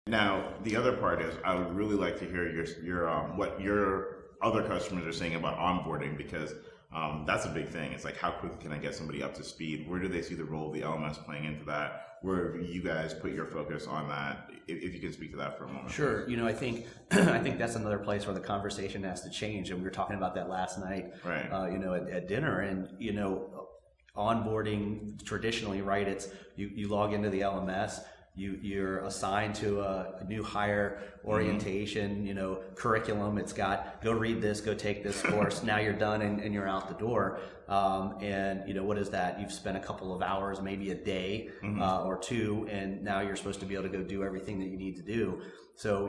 Now, the other part is I would really like to hear your what your other customers are saying about onboarding, because that's a big thing. It's like, how quickly can I get somebody up to speed? Where do they see the role of the LMS playing into that? Where have you guys put your focus on that? If you can speak to that for a moment. Sure. I think I think that's another place where the conversation has to change, and we were talking about that last night. Right. At dinner, and onboarding traditionally, right? It's you log into the LMS. You're assigned to a new hire orientation, curriculum. It's got, go read this, go take this course. Now you're done and you're out the door. What is that? You've spent a couple of hours, maybe a day or two, and now you're supposed to be able to go do everything that you need to do. So,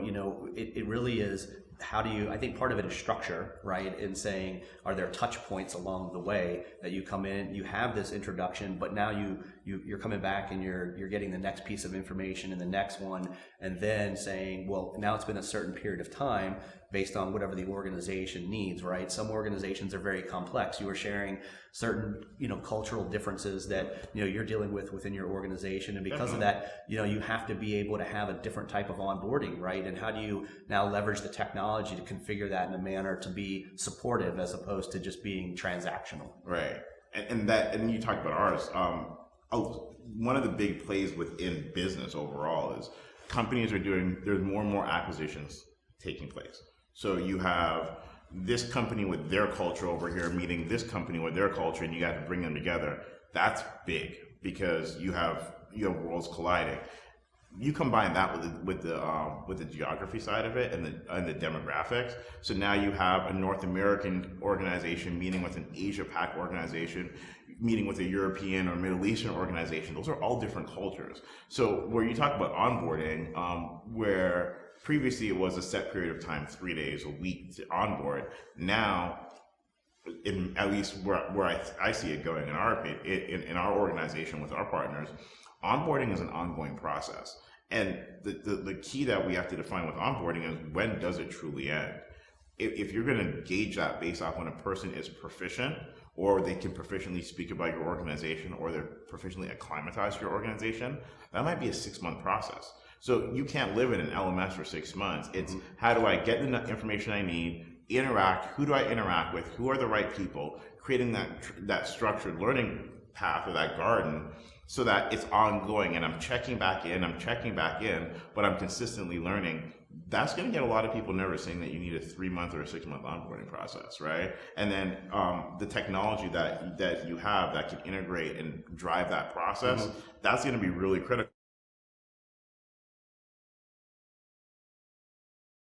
it really is, I think part of it is structure, right? In saying, are there touch points along the way that you come in, you have this introduction, but now you're coming back and you're getting the next piece of information and the next one, and then saying, well, now it's been a certain period of time based on whatever the organization needs, right? Some organizations are very complex. You are sharing certain, cultural differences that, you're dealing with within your organization. And because of that, you have to be able to have a different type of onboarding, right? And how do you now leverage the technology to configure that in a manner to be supportive as opposed to just being transactional? Right. And you talked about ours. One of the big plays within business overall is companies there's more and more acquisitions taking place. So you have this company with their culture over here meeting this company with their culture, and you got to bring them together. That's big because you have worlds colliding. You combine that with the geography side of it and the demographics. So now you have a North American organization meeting with an Asia Pac organization, meeting with a European or Middle Eastern organization. Those are all different cultures. So where you talk about onboarding, where previously it was a set period of time, 3 days, a week to onboard. Now, at least where I see it going in our organization with our partners, onboarding is an ongoing process. And the key that we have to define with onboarding is, when does it truly end? If you're going to gauge that based off when a person is proficient, or they can proficiently speak about your organization, or they're proficiently acclimatized to your organization, that might be a 6-month process. So you can't live in an LMS for 6 months. It's how do I get the information I need, interact, who do I interact with, who are the right people, creating that structured learning path or that garden so that it's ongoing and I'm checking back in, but I'm consistently learning. That's going to get a lot of people nervous, saying that you need a 3-month or a 6-month onboarding process, right? And then the technology that you have that can integrate and drive that process, that's going to be really critical.